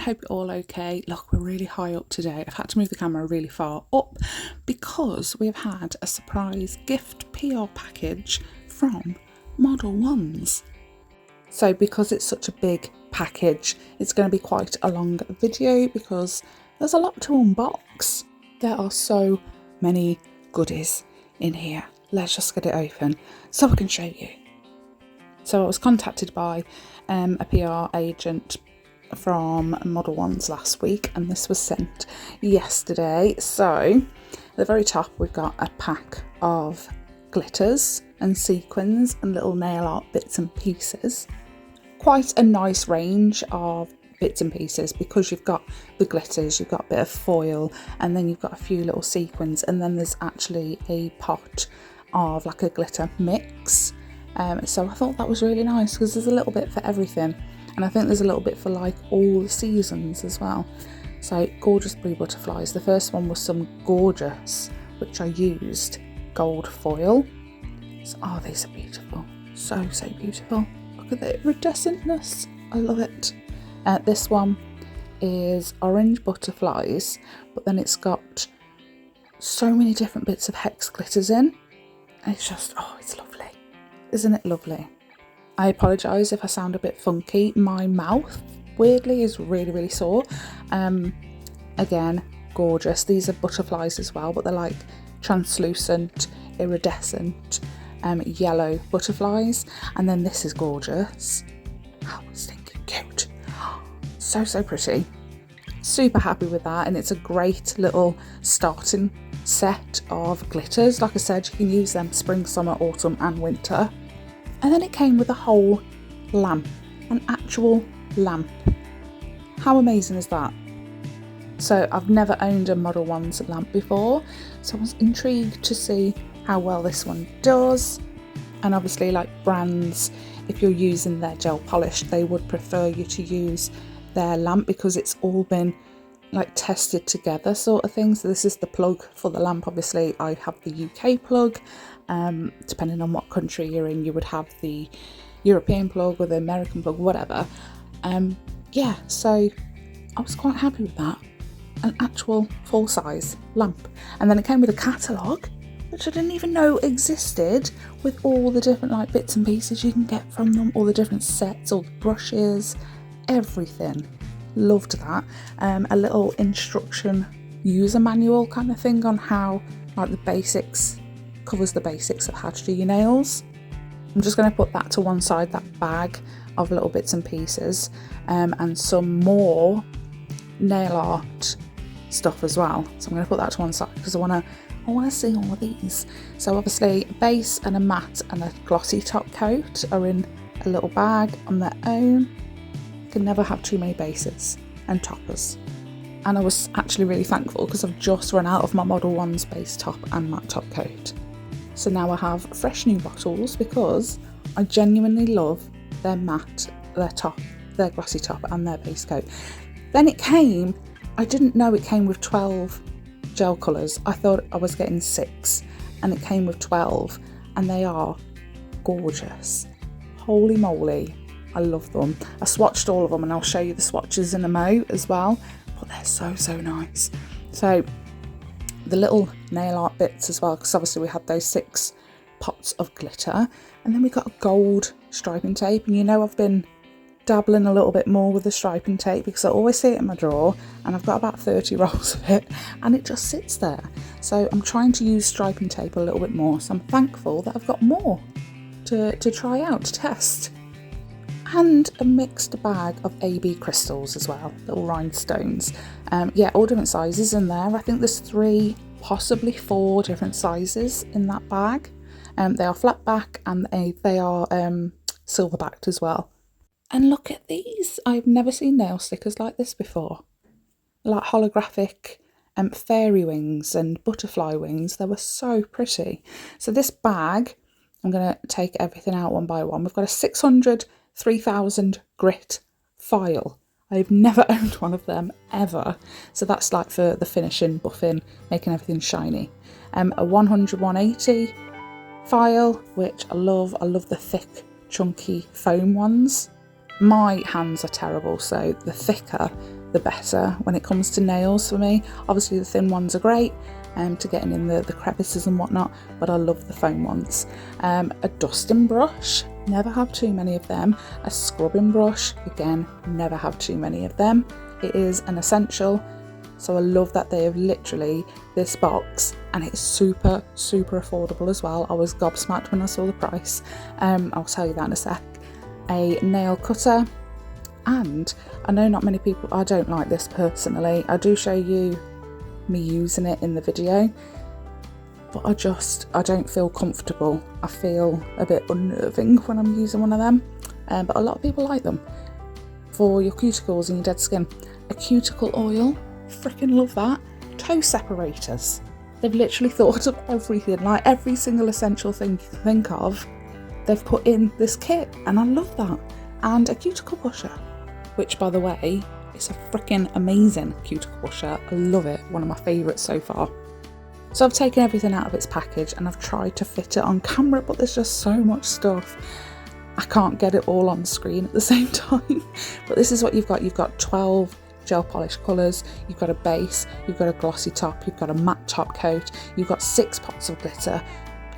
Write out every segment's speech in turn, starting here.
hope you're all okay. Look, we're really high up today. I've had to move the camera really far up because we've had a surprise gift PR package from Model Ones. So because it's such a big package, it's going to be quite a long video because there's a lot to unbox. There are so many goodies in here. Let's just get it open so I can show you. So I was contacted by a PR agent from Model Ones last week, and this was sent yesterday. So at the very top we've got a pack of glitters and sequins and little nail art bits and pieces. Quite a nice range of bits and pieces because you've got the glitters, you've got a bit of foil, and then you've got a few little sequins, and then there's actually a pot of like a glitter mix. So I thought that was really nice because there's a little bit for everything, and I think there's a little bit for like all the seasons as well. So gorgeous blue butterflies. The first one was some gorgeous, which I used gold foil. So, oh, these are beautiful, so beautiful. Look at the iridescentness, I love it. This one is orange butterflies, but then it's got so many different bits of hex glitters in, and it's just, oh, it's lovely. Isn't it lovely? I apologise if I sound a bit funky. My mouth, weirdly, is really sore. Again, gorgeous. These are butterflies as well, but they're like translucent, iridescent, yellow butterflies. And then this is gorgeous. How stinking cute. So pretty. Super happy with that, and it's a great little starting set of glitters. Like I said, you can use them spring, summer, autumn and winter. And then it came with a whole lamp, an actual lamp. How amazing is that? So I've never owned a Model Ones lamp before, so I was intrigued to see how well this one does. And obviously, like brands, if you're using their gel polish, they would prefer you to use their lamp because it's all been like tested together sort of thing. So this is the plug for the lamp. Obviously I have the UK plug. Depending on what country you're in, you would have the European plug or the American plug, whatever. Yeah, so I was quite happy with that. An actual full size lamp. And then it came with a catalogue, which I didn't even know existed, with all the different like bits and pieces you can get from them, all the different sets, all the brushes, everything. Loved that. A little instruction user manual kind of thing on how, like, the basics, covers the basics of how to do your nails. I'm just going to put that to one side, that bag of little bits and pieces, and some more nail art stuff as well. So I'm going to put that to one side because I want to see all of these. So obviously a base and a matte and a glossy top coat are in a little bag on their own. Can never have too many bases and toppers. And I was actually really thankful because I've just run out of my Model Ones base top and matte top coat. So now I have fresh new bottles because I genuinely love their matte, their top, their glossy top and their base coat. Then it came, I didn't know it came with 12 gel colours. I thought I was getting 6 and it came with 12, and they are gorgeous. Holy moly. I love them. I swatched all of them and I'll show you the swatches in a mo as well, but they're so nice. So the little nail art bits as well, because obviously we had those 6 pots of glitter, and then we got a gold striping tape. And you know, I've been dabbling a little bit more with the striping tape because I always see it in my drawer, and I've got about 30 rolls of it and it just sits there. So I'm trying to use striping tape a little bit more, so I'm thankful that I've got more to try out, to test. And a mixed bag of AB crystals as well, little rhinestones. Yeah, all different sizes in there. I think there's 3, possibly 4 different sizes in that bag. They are flat back and they are silver backed as well. And look at these. I've never seen nail stickers like this before. Like holographic fairy wings and butterfly wings. They were so pretty. So this bag, I'm going to take everything out one by one. We've got a 3000 grit file. I've never owned one of them ever. So that's like for the finishing, buffing, making everything shiny. A 100/180 file, which I love. I love the thick, chunky foam ones. My hands are terrible, so the thicker, the the better when it comes to nails for me. Obviously the thin ones are great to getting in the crevices and whatnot, but I love the foam ones. A dusting brush, never have too many of them. A scrubbing brush, again, never have too many of them. It is an essential, so I love that they have literally this box, and it's super affordable as well. I was gobsmacked when I saw the price. I'll tell you that in a sec. A nail cutter, and I know not many people, I don't like this personally. I do show you me using it in the video, but I don't feel comfortable. I feel a bit unnerving when I'm using one of them, but a lot of people like them for your cuticles and your dead skin. A cuticle oil, freaking love that. Toe separators, they've literally thought of everything, like every single essential thing you can think of they've put in this kit, and I love that. And a cuticle pusher, which by the way, it's a freaking amazing cuticle pusher. I love it, one of my favourites so far. So I've taken everything out of its package and I've tried to fit it on camera, but there's just so much stuff. I can't get it all on screen at the same time. But this is what you've got. You've got 12 gel polish colours, you've got a base, you've got a glossy top, you've got a matte top coat, you've got 6 pots of glitter,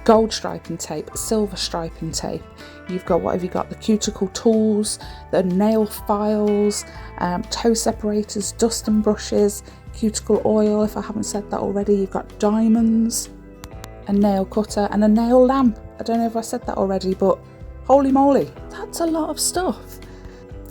gold striping tape, silver striping tape. You've got, what have you got? The cuticle tools, the nail files, toe separators, dusting brushes, cuticle oil, if I haven't said that already. You've got diamonds, a nail cutter, and a nail lamp. I don't know if I said that already, but holy moly, that's a lot of stuff.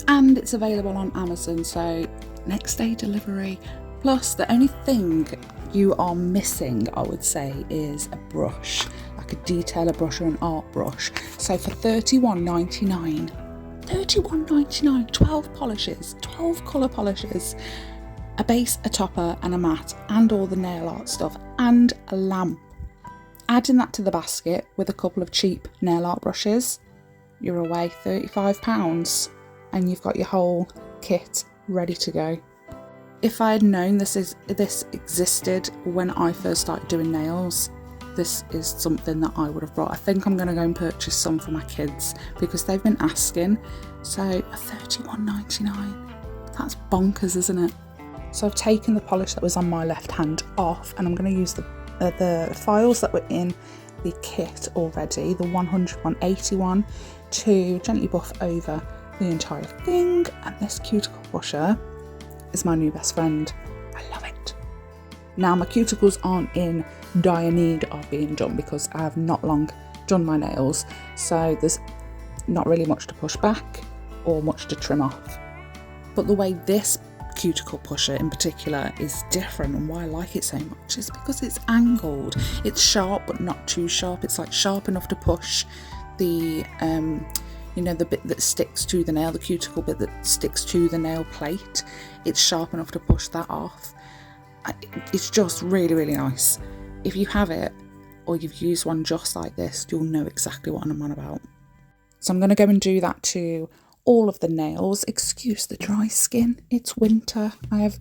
And it's available on Amazon, so next day delivery. Plus, the only thing you are missing, I would say, is a brush, like a detailer brush or an art brush. So for $31.99, 12 polishes, 12 colour polishes, a base, a topper and a matte, and all the nail art stuff, and a lamp. Adding that to the basket with a couple of cheap nail art brushes, you're away £35, and you've got your whole kit ready to go. If I had known this existed when I first started doing nails, this is something that I would have brought. I think I'm going to go and purchase some for my kids because they've been asking. So $31.99, that's bonkers, isn't it? So I've taken the polish that was on my left hand off, and I'm going to use the files that were in the kit already, the 100, 181, to gently buff over the entire thing. And this cuticle pusher is my new best friend. I love it. Now my cuticles aren't in dire need of being done because I have not long done my nails, so there's not really much to push back or much to trim off. But the way this cuticle pusher in particular is different, and why I like it so much is because it's angled. It's sharp but not too sharp. It's like sharp enough to push the you know, the bit that sticks to the nail, the cuticle bit that sticks to the nail plate. It's sharp enough to push that off. It's just really nice. If you have it, or you've used one just like this, you'll know exactly what I'm on about. So I'm going to go and do that to all of the nails. Excuse the dry skin, it's winter. I have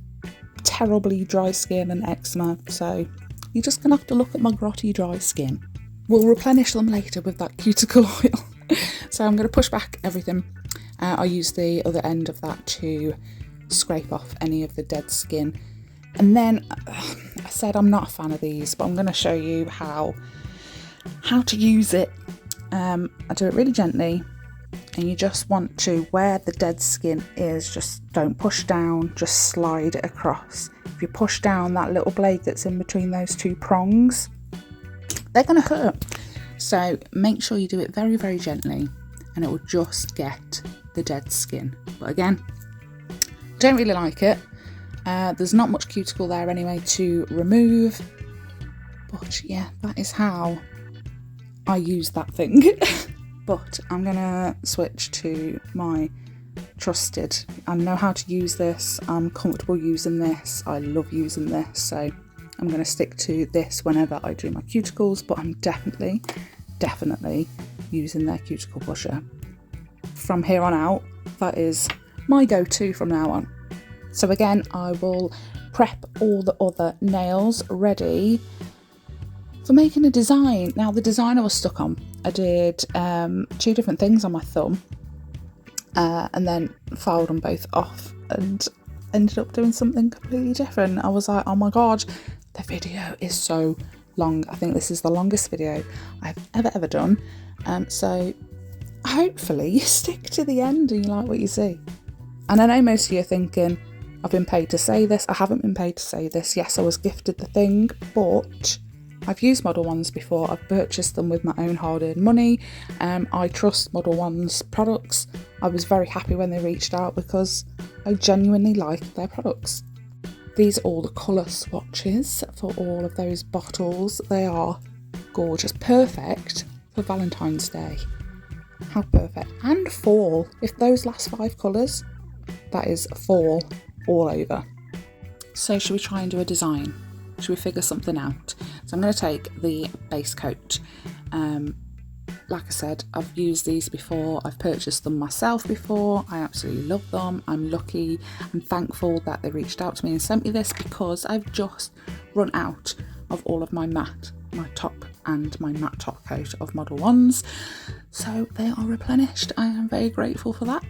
terribly dry skin and eczema, so you're just going to have to look at my grotty dry skin. We'll replenish them later with that cuticle oil. So I'm going to push back everything. I use the other end of that to scrape off any of the dead skin. And then, I said I'm not a fan of these, but I'm going to show you how to use it. I do it really gently, and you just want to, where the dead skin is, just don't push down, just slide it across. If you push down that little blade that's in between those two prongs, they're going to hurt. So make sure you do it very gently, and it will just get the dead skin. But again, don't really like it. There's not much cuticle there anyway to remove, but yeah, that is how I use that thing. But I'm gonna switch to my trusted. I know how to use this, I'm comfortable using this, I love using this, so I'm gonna stick to this whenever I do my cuticles, but I'm definitely using their cuticle pusher. From here on out, that is my go-to from now on. So again, I will prep all the other nails ready for making a design. Now the design I was stuck on, I did 2 different things on my thumb and then filed them both off, and ended up doing something completely different. I was like, oh my god, the video is so long. I think this is the longest video I've ever done. So hopefully you stick to the end and you like what you see. And I know most of you are thinking, I've been paid to say this. I haven't been paid to say this. Yes, I was gifted the thing, but I've used Model Ones before. I've purchased them with my own hard-earned money. I trust Model Ones products. I was very happy when they reached out because I genuinely liked their products. These are all the colour swatches for all of those bottles. They are gorgeous. Perfect for Valentine's Day. How perfect. And fall. If those last 5 colours, that is fall all over. So should we try and do a design? Should we figure something out? So I'm going to take the base coat. Like I said, I've used these before. I've purchased them myself before. I absolutely love them. I'm lucky. I'm thankful that they reached out to me and sent me this because I've just run out of all of my top and my matte top coat of Model Ones. So they are replenished. I am very grateful for that.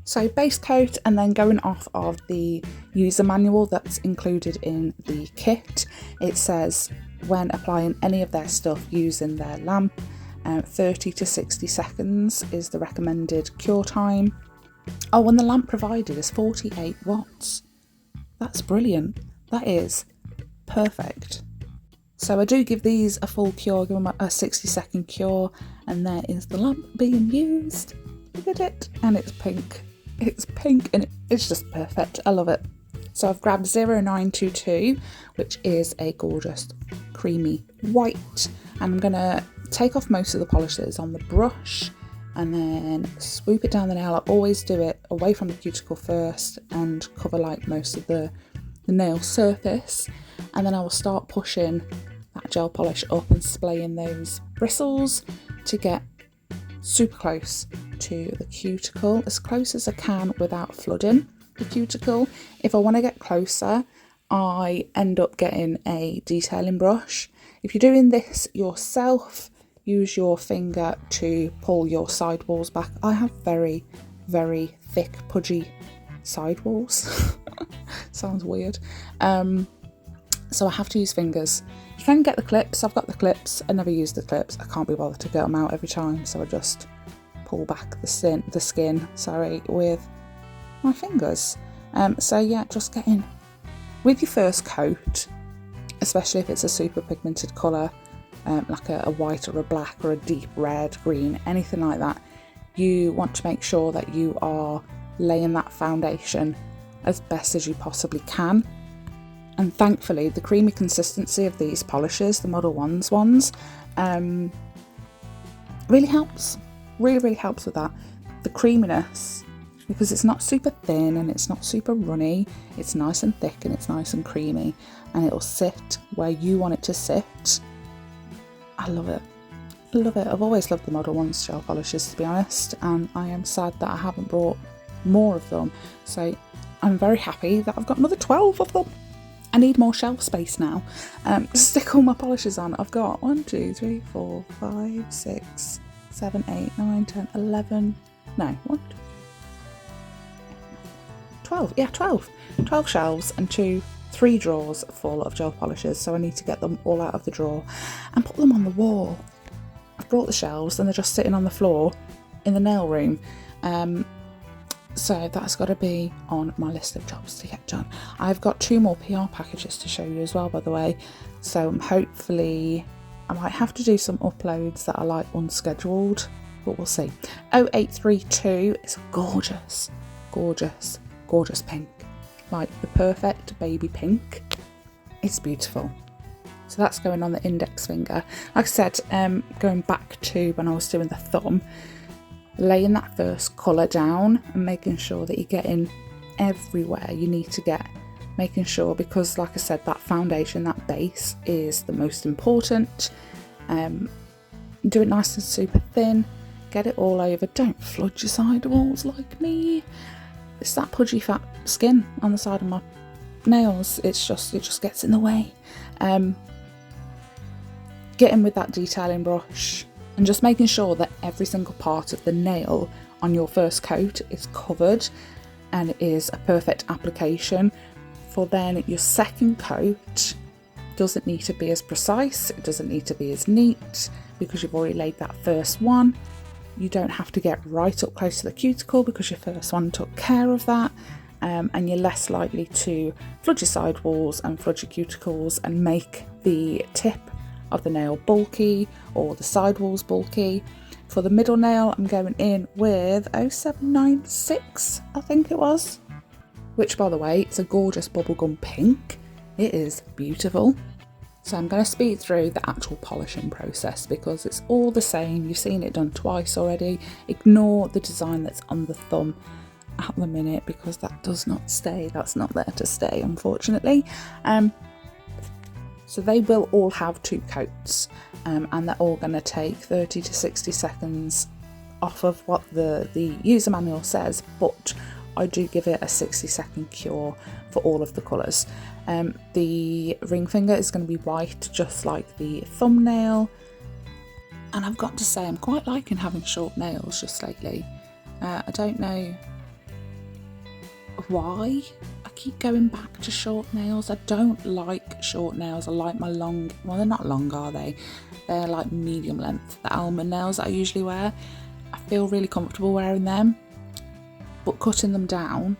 So base coat, and then going off of the user manual that's included in the kit, it says when applying any of their stuff using their lamp, 30 to 60 seconds is the recommended cure time. Oh, and the lamp provided is 48 watts. That's brilliant. That is perfect. So I do give these a full cure, give them a 60-second cure, and there is the lamp being used. Look at it, and it's pink. It's pink and it's just perfect. I love it. So I've grabbed 0922, which is a gorgeous creamy white. And I'm going to take off most of the polish that is on the brush and then swoop it down the nail. I always do it away from the cuticle first and cover like most of the nail surface. And then I will start pushing that gel polish up and splaying those bristles to get super close to the cuticle, as close as I can without flooding the cuticle. If I want to get closer, I end up getting a detailing brush. If you're doing this yourself, use your finger to pull your sidewalls back. I have very, very thick, pudgy sidewalls. Sounds weird. So I have to use fingers. You can get the clips. I've got the clips. I never use the clips. I can't be bothered to get them out every time, so I just pull back the skin, with my fingers. So yeah, just get in with your first coat, especially if it's a super pigmented colour, like a white or a black or a deep red, green, anything like that. You want to make sure that you are laying that foundation as best as you possibly can. And thankfully, the creamy consistency of these polishes, the Model Ones really helps. Really helps with that. The creaminess, because it's not super thin and it's not super runny. It's nice and thick and it's nice and creamy, and it'll sit where you want it to sit. I love it. I love it. I've always loved the Model Ones gel polishes, to be honest, and I am sad that I haven't brought more of them. So I'm very happy that I've got another 12 of them. I need more shelf space now. Stick all my polishes on. I've got 1, 2, 3, 4, 5, 6, 7, 8, 9, 10, 11. No, 1, 2, 12. Yeah, 12. 12 shelves and 3 drawers full of gel polishes. So I need to get them all out of the drawer and put them on the wall. I've brought the shelves and they're just sitting on the floor in the nail room. So that's got to be on my list of jobs to get done. I've got 2 more PR packages to show you as well, by the way. So hopefully I might have to do some uploads that are like unscheduled, but we'll see. 0832 is a gorgeous, gorgeous, gorgeous pink. Like the perfect baby pink. It's beautiful. So that's going on the index finger. Like I said, going back to when I was doing the thumb, laying that first colour down and making sure that you're getting everywhere you need to get. Making sure, because like I said, that foundation, that base is the most important. Do it nice and super thin. Get it all over. Don't flood your sidewalls like me. It's that pudgy fat skin on the side of my nails. It just gets in the way. Get in with that detailing brush. And just making sure that every single part of the nail on your first coat is covered. and it is a perfect application for then your second coat. Doesn't need to be as precise, it doesn't need to be as neat because you've already laid that first one. You don't have to get right up close to the cuticle because your first one took care of that, and you're less likely to flood your sidewalls and flood your cuticles and make the tip of the nail bulky or the sidewalls bulky. For the middle nail, I'm going in with 0796, I think it was, which by the way, it's a gorgeous bubblegum pink. It is beautiful. So I'm going to speed through the actual polishing process because it's all the same. You've seen it done twice already. Ignore the design that's on the thumb at the minute because that does not stay. That's not there to stay, unfortunately. So they will all have 2 coats, and they're all going to take 30 to 60 seconds off of what the user manual says, but I do give it a 60-second cure for all of the colours. The ring finger is going to be white, just like the thumbnail. And I've got to say, I'm quite liking having short nails just lately. I don't know why I keep going back to short nails. I don't like short nails. I like my long, well, they're not long, are they? They're like medium length, the almond nails that I usually wear. I feel really comfortable wearing them, but cutting them down,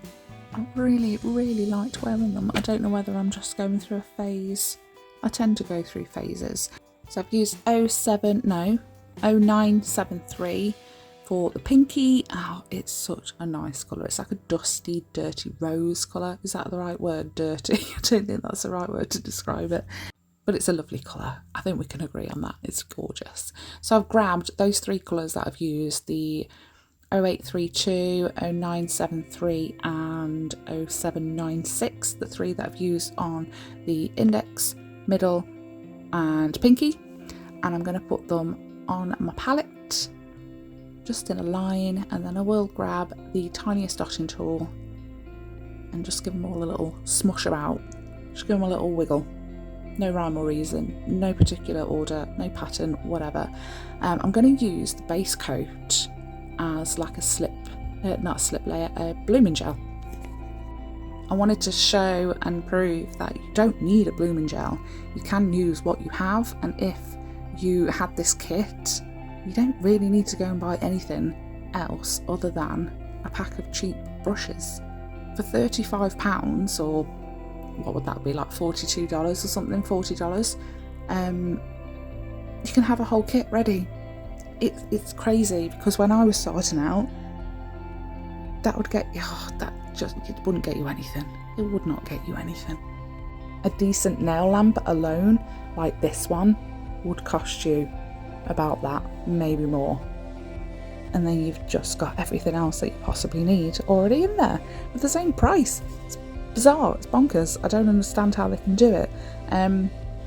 I really liked wearing them. I don't know whether I'm just going through a phase. I tend to go through phases. So I've used 0973 for the pinky. Oh, it's such a nice colour. It's like a dusty, dirty rose colour. Is that the right word? Dirty? I don't think that's the right word to describe it. But it's a lovely colour. I think we can agree on that. It's gorgeous. So I've grabbed those 3 colours that I've used, the 0832, 0973 and 0796, the 3 that I've used on the index, middle and pinky, and I'm going to put them on my palette just in a line, and then I will grab the tiniest dotting tool and just give them all a little smush about, just give them a little wiggle. No rhyme or reason, no particular order, no pattern, whatever. I'm going to use the base coat as like a a blooming gel. I wanted to show and prove that you don't need a blooming gel. You can use what you have, and if you had this kit, you don't really need to go and buy anything else other than a pack of cheap brushes. For £35, or what would that be, like $42 or something, $40, you can have a whole kit ready. It's crazy, because when I was starting out, that would get you, it wouldn't get you anything. It would not get you anything. A decent nail lamp alone, like this one, would cost you about that, maybe more. And then you've just got everything else that you possibly need already in there at the same price. It's bizarre, it's bonkers. I don't understand how they can do it.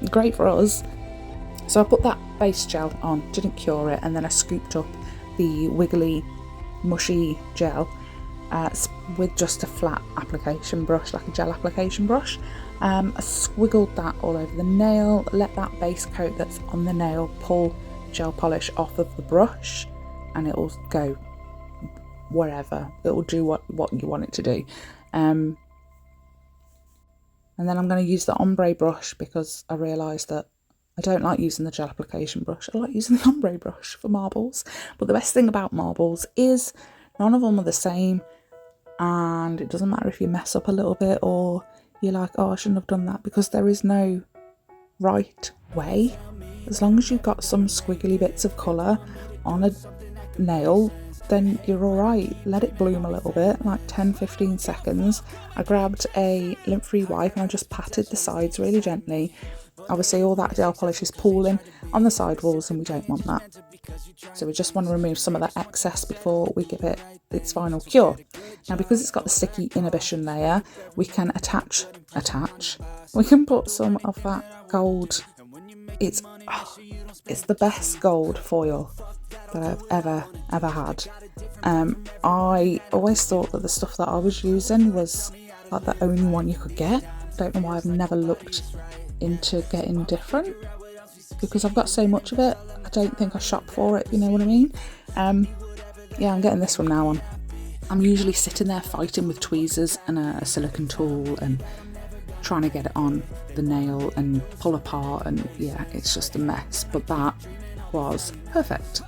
Great for us. So I put that base gel on, didn't cure it, and then I scooped up the wiggly, mushy gel with just a flat application brush, like a gel application brush. I swiggled that all over the nail, let that base coat that's on the nail pull gel polish off of the brush, and it will go wherever. It will do what you want it to do. And then I'm going to use the ombre brush because I realised that I don't like using the gel application brush. I like using the ombre brush for marbles. But the best thing about marbles is none of them are the same, and it doesn't matter if you mess up a little bit or you're like, oh, I shouldn't have done that, because there is no right way. As long as you've got some squiggly bits of colour on a nail, then you're alright. Let it bloom a little bit, like 10-15 seconds. I grabbed a lint-free wipe and I just patted the sides really gently. Obviously all that gel polish is pooling on the sidewalls and we don't want that. So we just want to remove some of that excess before we give it its final cure. Now, because it's got the sticky inhibition layer, we can we can put some of that gold. It's the best gold foil that I've ever had. I always thought that the stuff that I was using was like the only one you could get. Don't know why I've never looked into getting different, because I've got so much of it. I don't think I shop for it, you know what I mean? Yeah, I'm getting this from now on. I'm usually sitting there fighting with tweezers and a silicone tool and trying to get it on the nail and pull apart, and yeah, it's just a mess. But that was perfect.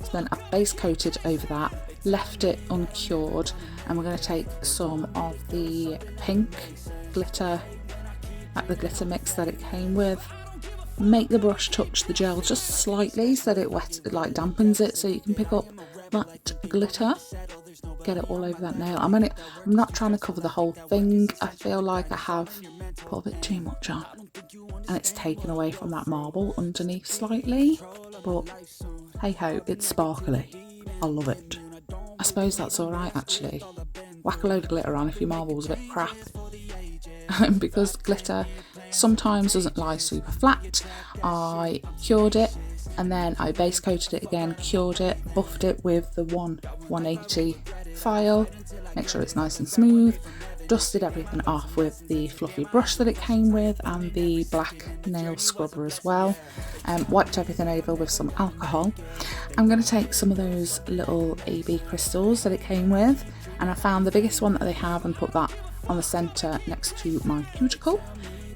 So then I base coated over that, left it uncured, and we're going to take some of the pink glitter, like the glitter mix that it came with, make the brush touch the gel just slightly so that it dampens it, so you can pick up that glitter, get it all over that nail. I'm not trying to cover the whole thing. I feel like I have put a bit too much on and it's taken away from that marble underneath slightly, but hey ho, it's sparkly. I love it. I suppose that's alright actually. Whack a load of glitter on if your marble's a bit crap. Because glitter sometimes doesn't lie super flat, I cured it and then I base coated it again, cured it, buffed it with the 180 file, make sure it's nice and smooth, dusted everything off with the fluffy brush that it came with and the black nail scrubber as well, wiped everything over with some alcohol. I'm going to take some of those little AB crystals that it came with, and I found the biggest one that they have and put that on the centre next to my cuticle,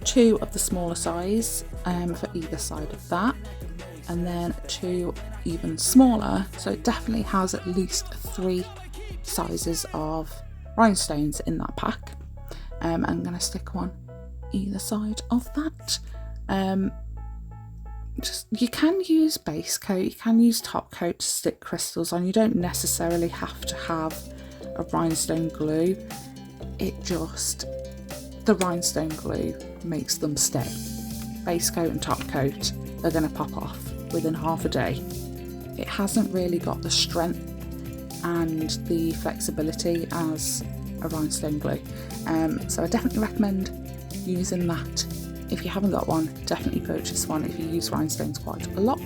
2 of the smaller size for either side of that, and then 2 even smaller, so it definitely has at least 3 sizes of rhinestones in that pack. I'm going to stick one either side of that. You can use base coat, you can use top coat to stick crystals on. You don't necessarily have to have a rhinestone glue. The rhinestone glue makes them stay. Base coat and top coat are going to pop off within half a day. It hasn't really got the strength and the flexibility as a rhinestone glue, so I definitely recommend using that. If you haven't got one, definitely purchase one if you use rhinestones quite a lot.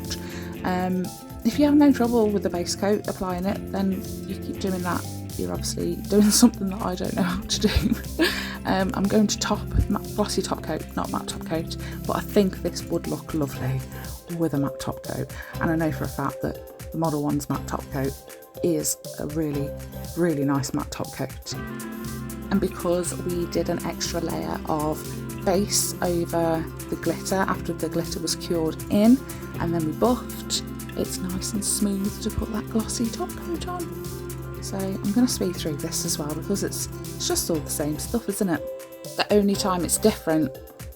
If you have no trouble with the base coat applying it, then you keep doing that. You're obviously doing something that I don't know how to do. I'm going to top glossy top coat, not matte top coat, but I think this would look lovely with a matte top coat, and I know for a fact that the Model 1's matte top coat is a really, really nice matte top coat. And because we did an extra layer of base over the glitter after the glitter was cured in, and then we buffed, it's nice and smooth to put that glossy top coat on. So I'm going to speed through this as well because it's just all the same stuff, isn't it? The only time it's different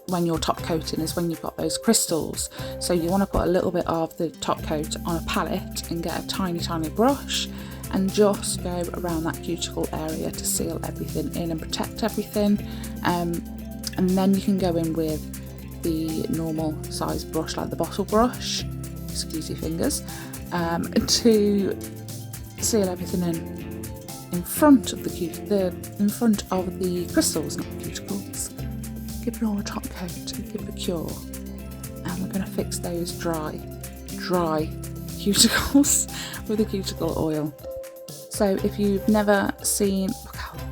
when you're top coating is when you've got those crystals. So you want to put a little bit of the top coat on a palette and get a tiny brush and just go around that cuticle area to seal everything in and protect everything. And then you can go in with the normal size brush, like the bottle brush, excuse your fingers, to seal everything in front of the crystals, not the cuticles. Give it all a top coat and give it a cure. And we're going to fix those dry cuticles with the cuticle oil. So if you've never seen,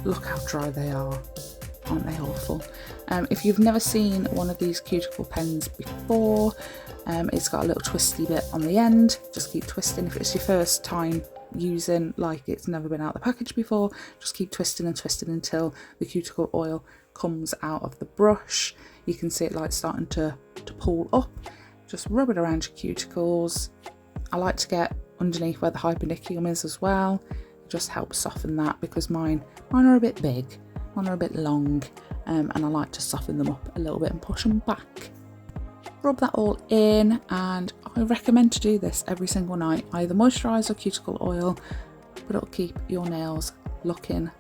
look how dry they are, aren't they awful? If you've never seen one of these cuticle pens before, it's got a little twisty bit on the end. Just keep twisting. If it's your first time using, like it's never been out of the package before, just keep twisting and twisting until the cuticle oil comes out of the brush. You can see it like starting to pull up. Just rub it around your cuticles. I like to get underneath where the hyponychium is as well. It just helps soften that because mine are a bit big, mine are a bit long, and I like to soften them up a little bit and push them back. Rub that all in, and I recommend to do this every single night. Either moisturise or cuticle oil, but it'll keep your nails looking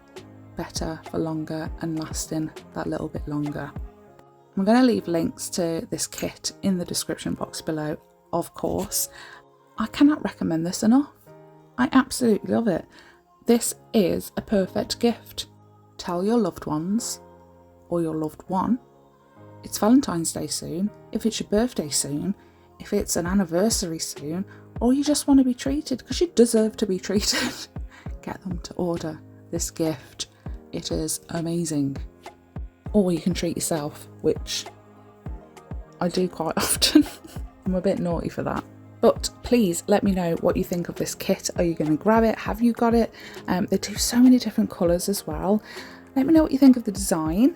better for longer and lasting that little bit longer. I'm going to leave links to this kit in the description box below, of course. I cannot recommend this enough. I absolutely love it. This is a perfect gift. Tell your loved ones or your loved one. It's Valentine's Day soon, if it's your birthday soon, if it's an anniversary soon, or you just want to be treated, because you deserve to be treated. Get them to order this gift. It is amazing. Or you can treat yourself, which I do quite often. I'm a bit naughty for that. But please let me know what you think of this kit. Are you going to grab it? Have you got it? They do so many different colours as well. Let me know what you think of the design,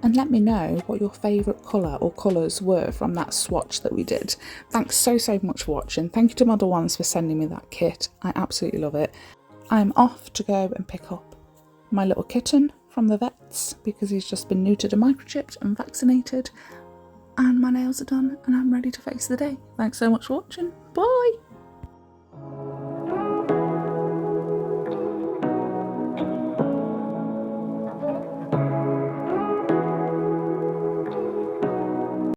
and let me know what your favourite colour or colours were from that swatch that we did. Thanks so much for watching. Thank you to Model Ones for sending me that kit. I absolutely love it. I'm off to go and pick up my little kitten from the vets because he's just been neutered and microchipped and vaccinated, and my nails are done and I'm ready to face the day. Thanks so much for watching. Bye!